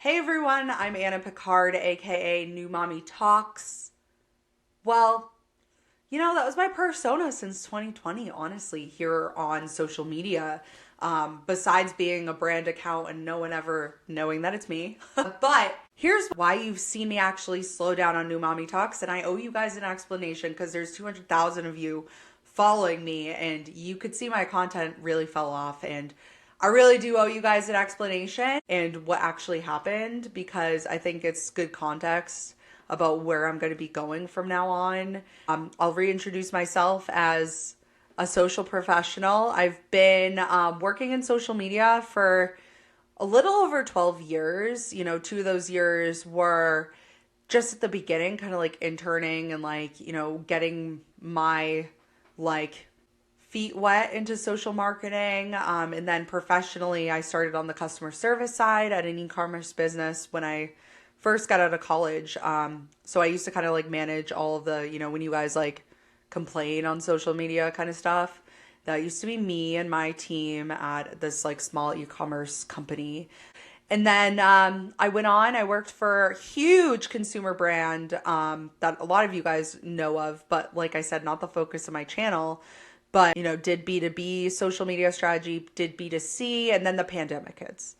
Hey everyone, I'm Anna Pickard, aka New Mommy Talks. Well, that was my persona since 2020, honestly, here on social media. Besides being a brand account and no one ever knowing that it's me. But here's why you've seen me actually slow down on New Mommy Talks, and I owe you guys an explanation because there's 200,000 of you following me, and you could see my content really fell off. And I really do owe you guys an explanation and what actually happened because I think it's good context about where I'm going to be going from now on. I'll reintroduce myself as a social professional. I've been working in social media for a little over 12 years. Two of those years were just at the beginning, kind of like interning and getting my like feet wet into social marketing. And then professionally, I started on the customer service side at an e-commerce business when I first got out of college. So I used to kind of like manage all of the, when you guys like complain on social media kind of stuff. That used to be me and my team at this like small e-commerce company. And then I went on, I worked for a huge consumer brand that a lot of you guys know of, but like I said, not the focus of my channel. But, did B2B social media strategy, did B2C, and then the pandemic hits.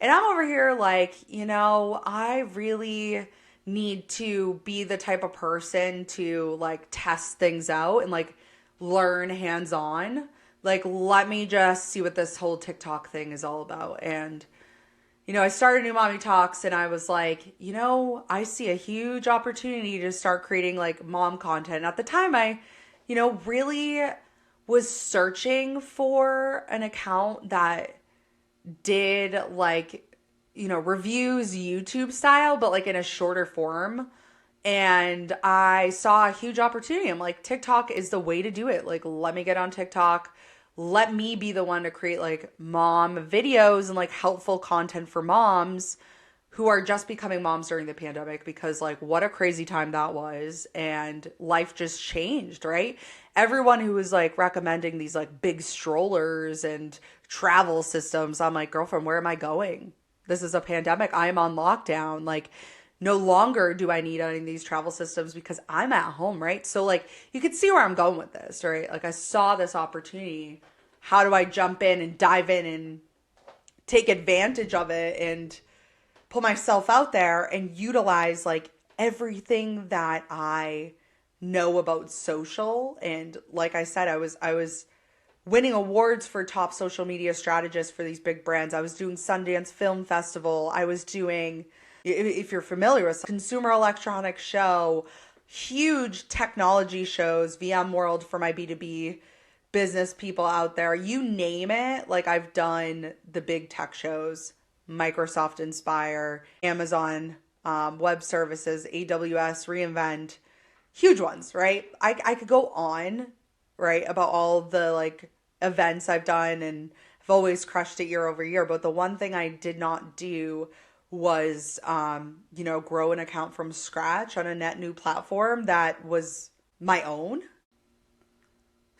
And I'm over here like, I really need to be the type of person to like test things out and like learn hands on. Like, let me just see what this whole TikTok thing is all about. And, I started New Mommy Talks and I was like, I see a huge opportunity to start creating like mom content. At the time, I, really was searching for an account that did like, reviews YouTube style, but like in a shorter form. And I saw a huge opportunity. I'm like, TikTok is the way to do it. Like, let me get on TikTok. Let me be the one to create like mom videos and like helpful content for moms who are just becoming moms during the pandemic because like what a crazy time that was and life just changed, right? Everyone who was like recommending these like big strollers and travel systems, I'm like, girlfriend, where am I going? This is a pandemic. I'm on lockdown. Like no longer do I need any of these travel systems because I'm at home, right? So like you could see where I'm going with this, right? Like I saw this opportunity. How do I jump in and dive in and take advantage of it and put myself out there and utilize like everything that I know about social. And like I said, I was winning awards for top social media strategist for these big brands. I was doing Sundance Film Festival. I was doing, if you're familiar with Consumer Electronics Show, huge technology shows, VMworld for my B2B business people out there. You name it. Like I've done the big tech shows. Microsoft Inspire, Amazon Web Services, AWS, reInvent, huge ones, right? I could go on, right, about all the like events I've done and I've always crushed it year over year. But the one thing I did not do was, grow an account from scratch on a net new platform that was my own.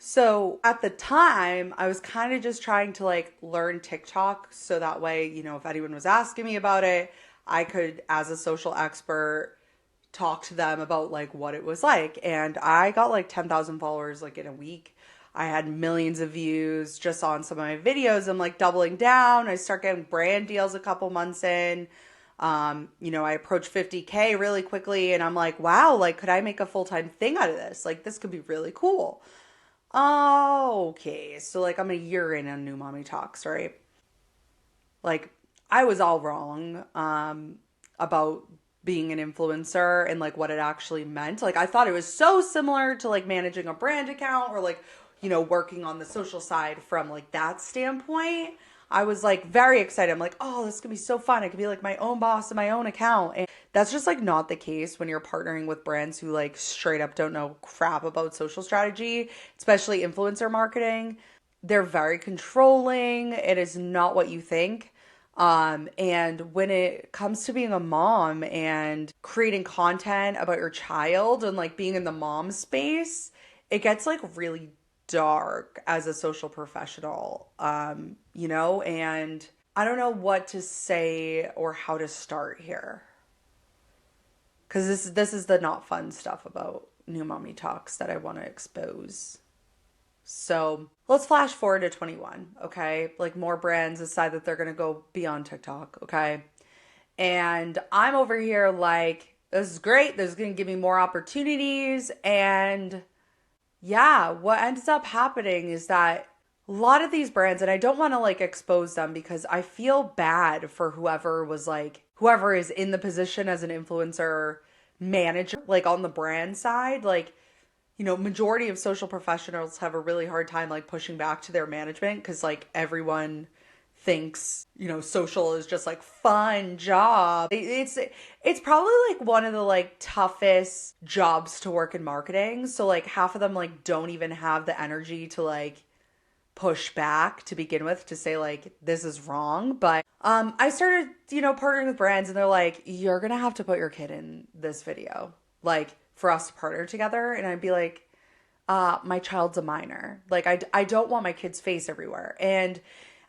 So at the time, I was kind of just trying to like learn TikTok so that way, if anyone was asking me about it, I could, as a social expert, talk to them about like what it was like. And I got like 10,000 followers like in a week. I had millions of views just on some of my videos. I'm like doubling down. I start getting brand deals a couple months in. I approached 50K really quickly and I'm like, wow, like could I make a full-time thing out of this? Like this could be really cool. Oh, okay. So like I'm a year in on New Mommy Talks, right? Like I was all wrong about being an influencer and like what it actually meant. Like I thought it was so similar to like managing a brand account or like, working on the social side from like that standpoint. I was like very excited. I'm like, oh, this could be so fun. I could be like my own boss in my own account. And that's just like not the case when you're partnering with brands who like straight up don't know crap about social strategy, especially influencer marketing. They're very controlling. It is not what you think. And when it comes to being a mom and creating content about your child and like being in the mom space, it gets like really dark as a social professional, and I don't know what to say or how to start here. Because this is the not fun stuff about new mommy talks that I want to expose. So let's flash forward to 21, okay? Like more brands decide that they're gonna go be on TikTok, okay? And I'm over here like, this is great. This is gonna give me more opportunities. And yeah, what ends up happening is that a lot of these brands, and I don't want to like expose them because I feel bad for whoever is in the position as an influencer manager, like on the brand side. Like, majority of social professionals have a really hard time like pushing back to their management because like everyone thinks, social is just like fun job. It's probably like one of the like toughest jobs to work in marketing. So like half of them like don't even have the energy to like push back to begin with to say like this is wrong. But I started, partnering with brands and they're like, you're gonna have to put your kid in this video, like for us to partner together. And I'd be like, my child's a minor. Like I don't want my kid's face everywhere. And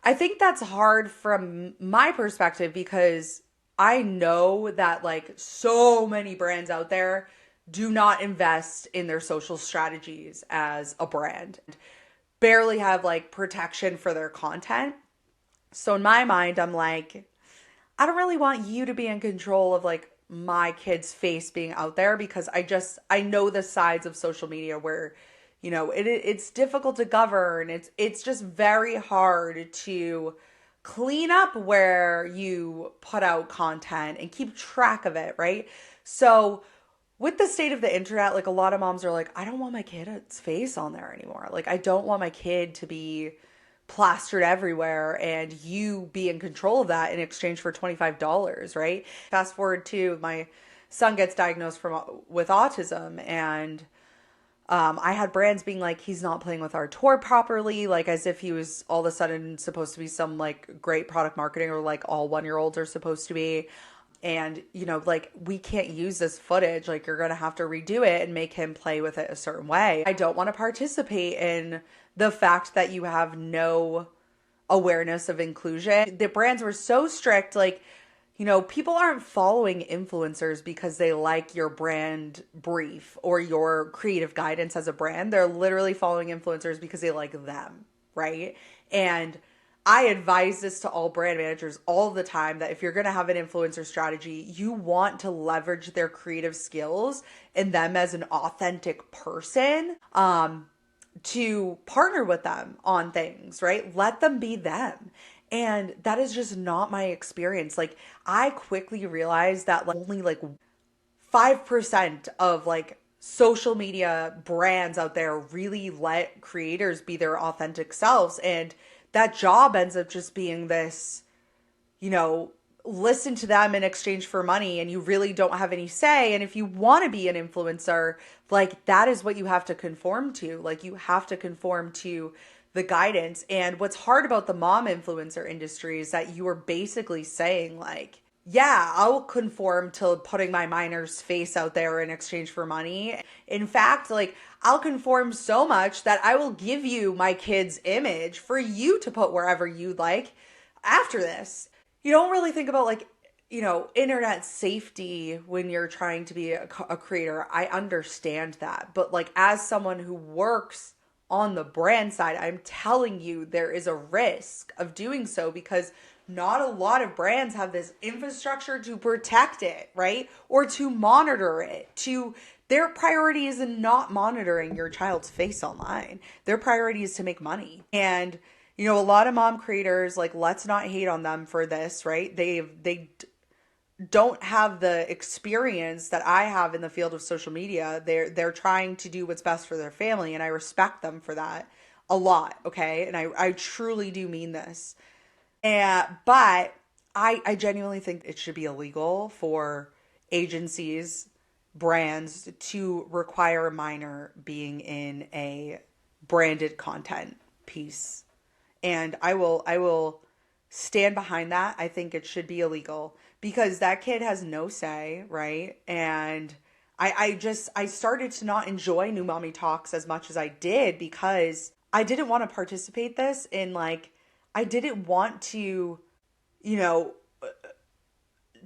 I think that's hard from my perspective because I know that like so many brands out there do not invest in their social strategies as a brand, barely have like protection for their content. So in my mind, I'm like, I don't really want you to be in control of like my kid's face being out there because I know the sides of social media where it's difficult to govern. It's just very hard to clean up where you put out content and keep track of it, right? So with the state of the internet, like a lot of moms are like, I don't want my kid's face on there anymore. Like I don't want my kid to be plastered everywhere and you be in control of that in exchange for $25, right? Fast forward to my son gets diagnosed with autism, and I had brands being like, he's not playing with our tour properly, like as if he was all of a sudden supposed to be some like great product marketing or like all 1-year-olds are supposed to be. And, like we can't use this footage. Like you're going to have to redo it and make him play with it a certain way. I don't want to participate in the fact that you have no awareness of inclusion. The brands were so strict, like, people aren't following influencers because they like your brand brief or your creative guidance as a brand. They're literally following influencers because they like them, right? And I advise this to all brand managers all the time that if you're going to have an influencer strategy, you want to leverage their creative skills and them as an authentic person, to partner with them on things, right? Let them be them. And that is just not my experience. Like I quickly realized that like only like 5% of like social media brands out there really let creators be their authentic selves. And that job ends up just being this, listen to them in exchange for money and you really don't have any say. And if you want to be an influencer, like that is what you have to conform to. Like you have to conform to the guidance. And what's hard about the mom influencer industry is that you are basically saying like, yeah, I'll conform to putting my minor's face out there in exchange for money. In fact, like I'll conform so much that I will give you my kid's image for you to put wherever you'd like after this. You don't really think about like, internet safety when you're trying to be a creator. I understand that. But like as someone who works on the brand side, I'm telling you there is a risk of doing so because not a lot of brands have this infrastructure to protect it, right? Or to monitor it. Their priority is in not monitoring your child's face online. Their priority is to make money. And, a lot of mom creators, like, let's not hate on them for this, right? They don't have the experience that I have in the field of social media. They're trying to do what's best for their family, and I respect them for that a lot, okay? And I truly do mean this. But I genuinely think it should be illegal for agencies, brands to require a minor being in a branded content piece. And I will stand behind that. I think it should be illegal because that kid has no say, right? And I started to not enjoy New Mommy Talks as much as I did because I didn't want to participate this in like, I didn't want to you know,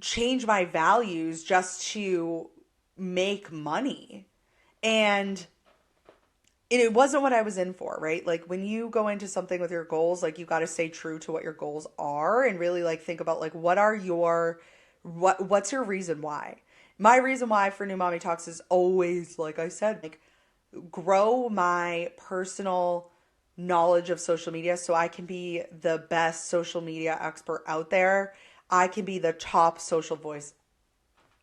change my values just to make money. And it wasn't what I was in for, right? Like when you go into something with your goals, like you got to stay true to what your goals are and really like think about like what's your reason why? My reason why for New Mommy Talks is always, like I said, like grow my personal knowledge of social media so I can be the best social media expert out there. I can be the top social voice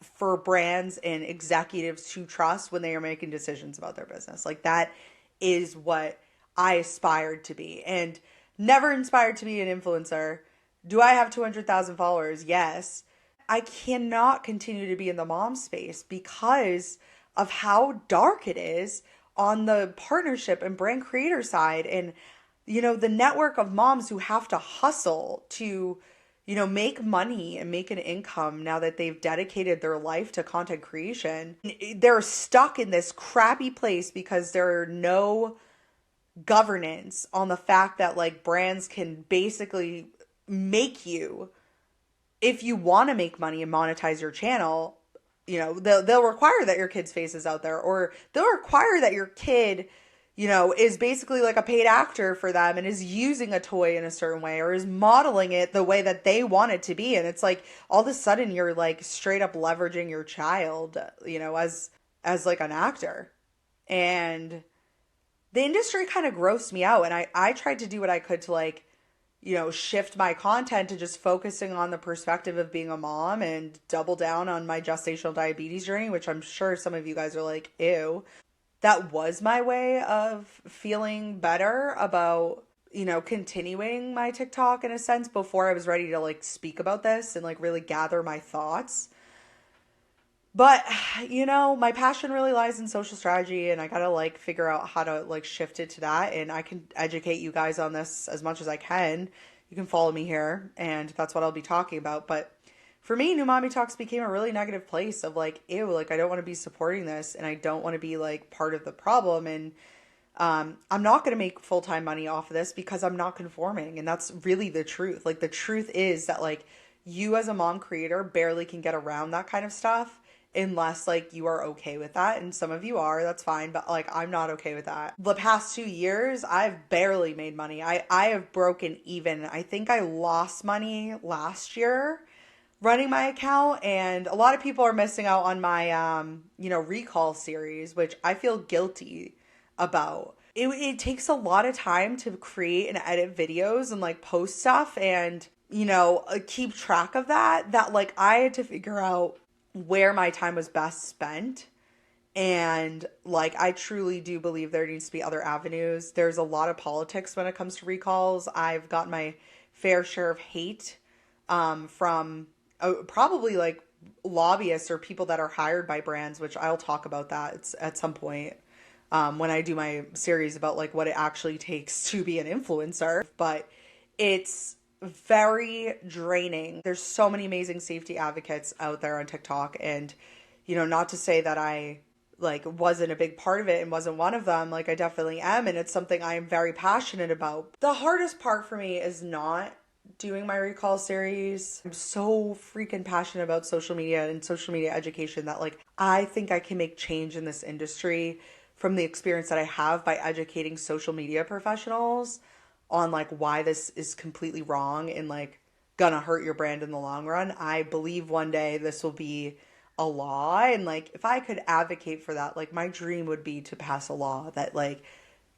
for brands and executives to trust when they are making decisions about their business. Like that is what I aspired to be, and never inspired to be an influencer. Do I have 200,000 followers? Yes. I cannot continue to be in the mom space because of how dark it is on the partnership and brand creator side. And, the network of moms who have to hustle to, make money and make an income now that they've dedicated their life to content creation. They're stuck in this crappy place because there are no governance on the fact that like brands can basically make you, if you want to make money and monetize your channel, they'll require that your kid's face is out there, or they'll require that your kid, is basically like a paid actor for them and is using a toy in a certain way or is modeling it the way that they want it to be. And it's like all of a sudden you're like straight up leveraging your child, as like an actor. And the industry kind of grossed me out. And I tried to do what I could to like, shift my content to just focusing on the perspective of being a mom and double down on my gestational diabetes journey, which I'm sure some of you guys are like, ew. That was my way of feeling better about, continuing my TikTok in a sense before I was ready to like speak about this and like really gather my thoughts. But, my passion really lies in social strategy, and I gotta like figure out how to like shift it to that. And I can educate you guys on this as much as I can. You can follow me here, and that's what I'll be talking about. But for me, New Mommy Talks became a really negative place of like, ew, like I don't want to be supporting this and I don't want to be like part of the problem. And I'm not going to make full-time money off of this because I'm not conforming. And that's really the truth. Like the truth is that like you as a mom creator barely can get around that kind of stuff unless like you are okay with that. And some of you are, that's fine. But like, I'm not okay with that. The past 2 years, I've barely made money. I have broken even. I think I lost money last year running my account, and a lot of people are missing out on my recall series, which I feel guilty about. It takes a lot of time to create and edit videos and like post stuff and keep track of that like I had to figure out where my time was best spent. And like I truly do believe there needs to be other avenues. There's a lot of politics when it comes to recalls. I've gotten my fair share of hate from probably like lobbyists or people that are hired by brands, which I'll talk about that at some point when I do my series about like what it actually takes to be an influencer. But it's very draining. There's so many amazing safety advocates out there on TikTok, and not to say that I like wasn't a big part of it and wasn't one of them. Like I definitely am, and it's something I am very passionate about. The hardest part for me is not doing my recall series. I'm so freaking passionate about social media and social media education that like I think I can make change in this industry from the experience that I have by educating social media professionals on like why this is completely wrong and like gonna hurt your brand in the long run. I believe one day this will be a law, and like if I could advocate for that, like my dream would be to pass a law that like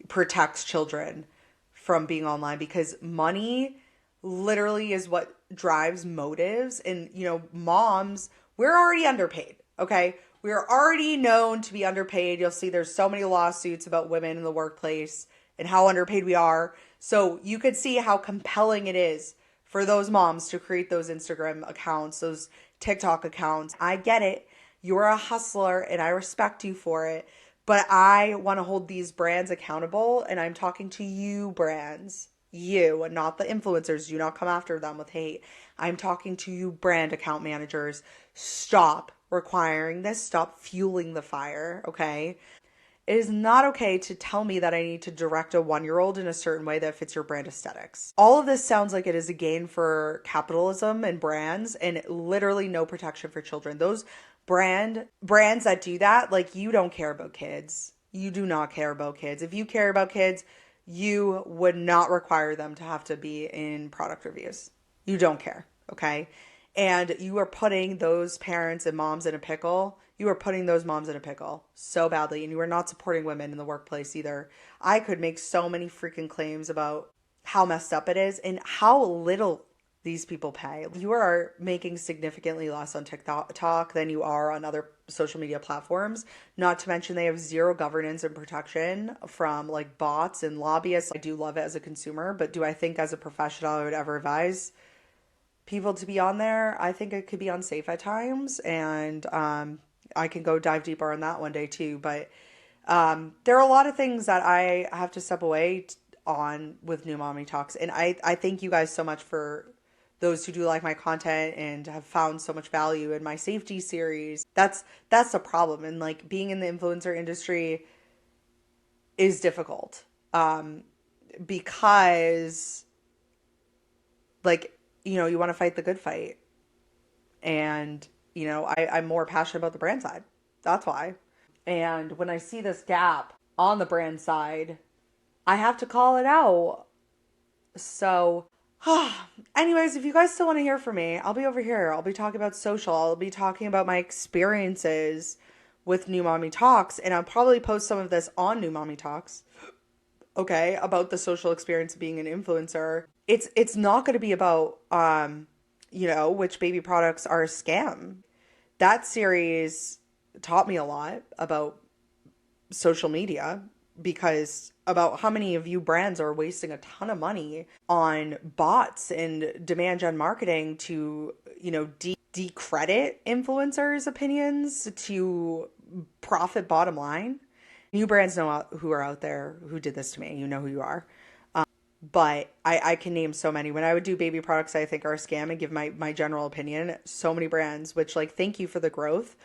protects children from being online, because money literally is what drives motives. And moms, we're already underpaid, okay? We're already known to be underpaid. You'll see there's so many lawsuits about women in the workplace and how underpaid we are. So you could see how compelling it is for those moms to create those Instagram accounts, those TikTok accounts. I get it. You're a hustler and I respect you for it. But I want to hold these brands accountable, and I'm talking to you brands. You, and not the influencers. Do not come after them with hate. I'm talking to you brand account managers. Stop requiring this. Stop fueling the fire, okay? It is not okay to tell me that I need to direct a 1-year-old in a certain way that fits your brand aesthetics. All of this sounds like it is a gain for capitalism and brands and literally no protection for children. Those brands that do that, like, you don't care about kids. You do not care about kids. If you care about kids, you would not require them to have to be in product reviews. You don't care, okay? And you are putting those parents and moms in a pickle. You are putting those moms in a pickle so badly. And you are not supporting women in the workplace either. I could make so many freaking claims about how messed up it is and how little these people pay. You are making significantly less on TikTok than you are on other social media platforms. Not to mention they have zero governance and protection from like bots and lobbyists. I do love it as a consumer, but do I think as a professional I would ever advise people to be on there? I think it could be unsafe at times, and I can go dive deeper on that one day too. But there are a lot of things that I have to step away on with New Mommy Talks, and I thank you guys so much for those who do like my content and have found so much value in my safety series. That's the problem, and like being in the influencer industry is difficult because like, you know, you want to fight the good fight. And, you know, I'm more passionate about the brand side. That's why. And when I see this gap on the brand side, I have to call it out. So, anyways, if you guys still want to hear from me, I'll be over here. I'll be talking about social. I'll be talking about my experiences with New Mommy Talks. And I'll probably post some of this on New Mommy Talks. Okay, about the social experience of being an influencer. It's not going to be about, you know, which baby products are a scam. That series taught me a lot about social media, because about how many of you brands are wasting a ton of money on bots and demand gen marketing to, you know, decredit influencers' opinions to profit bottom line. You brands know who are out there who did this to me. You know who you are. But I can name so many. When I would do baby products I think are a scam and give my general opinion, so many brands, which like, thank you for the growth,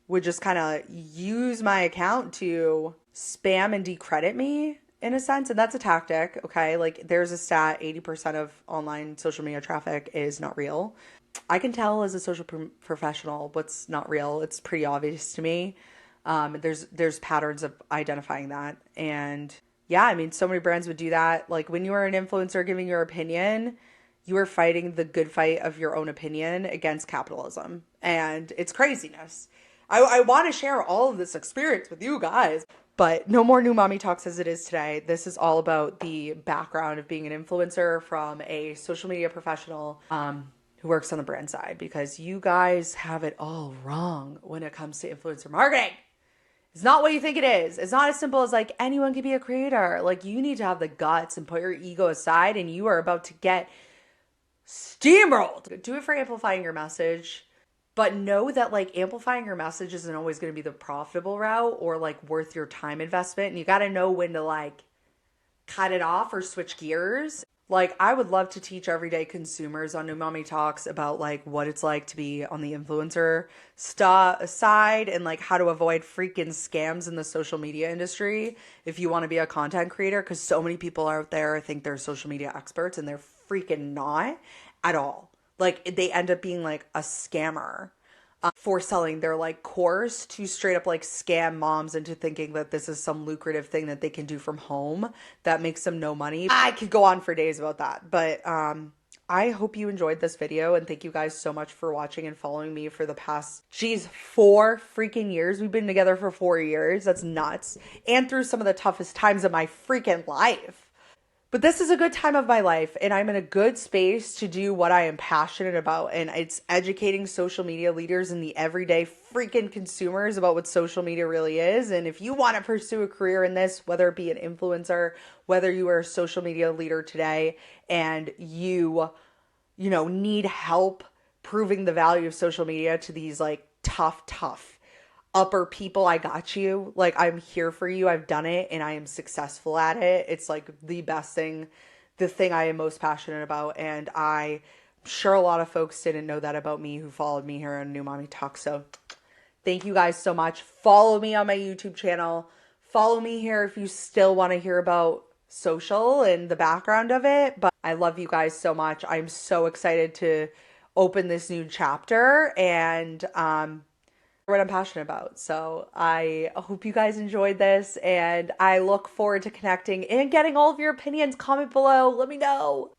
would just kind of use my account to spam and decredit me in a sense. And that's a tactic, okay? Like there's a stat, 80% of online social media traffic is not real. I can tell as a social professional what's not real. It's pretty obvious to me. There's patterns of identifying that. And yeah, I mean, so many brands would do that. Like when you are an influencer giving your opinion, you are fighting the good fight of your own opinion against capitalism. And it's craziness. I want to share all of this experience with you guys, but no more New Mommy Talks as it is today. This is all about the background of being an influencer from a social media professional who works on the brand side, because you guys have it all wrong when it comes to influencer marketing. It's not what you think it is. It's not as simple as like anyone can be a creator. Like you need to have the guts and put your ego aside, and you are about to get steamrolled. Do it for amplifying your message, but know that like amplifying your message isn't always going to be the profitable route or like worth your time investment. And you got to know when to like cut it off or switch gears. Like I would love to teach everyday consumers on New Mommy Talks about like what it's like to be on the influencer side and like how to avoid freaking scams in the social media industry if you want to be a content creator, because so many people out there think they're social media experts and they're freaking not at all. Like they end up being like a scammer for selling their like course to straight up like scam moms into thinking that this is some lucrative thing that they can do from home that makes them no money. I could go on for days about that, but I hope you enjoyed this video, and thank you guys so much for watching and following me for the past 4 freaking years. We've been together for 4 years. That's nuts. And through some of the toughest times of my freaking life. But this is a good time of my life, and I'm in a good space to do what I am passionate about. And it's educating social media leaders and the everyday freaking consumers about what social media really is. And if you want to pursue a career in this, whether it be an influencer, whether you are a social media leader today and you know, need help proving the value of social media to these like tough upper people, I got you. Like I'm here for you. I've done it and I am successful at it. It's like the best thing, the thing I am most passionate about. And I'm sure a lot of folks didn't know that about me who followed me here on New Mommy Talk. So thank you guys so much. Follow me on my YouTube channel. Follow me here if you still want to hear about social and the background of it. But I love you guys so much. I'm so excited to open this new chapter and what I'm passionate about. So I hope you guys enjoyed this and I look forward to connecting and getting all of your opinions. Comment below. Let me know.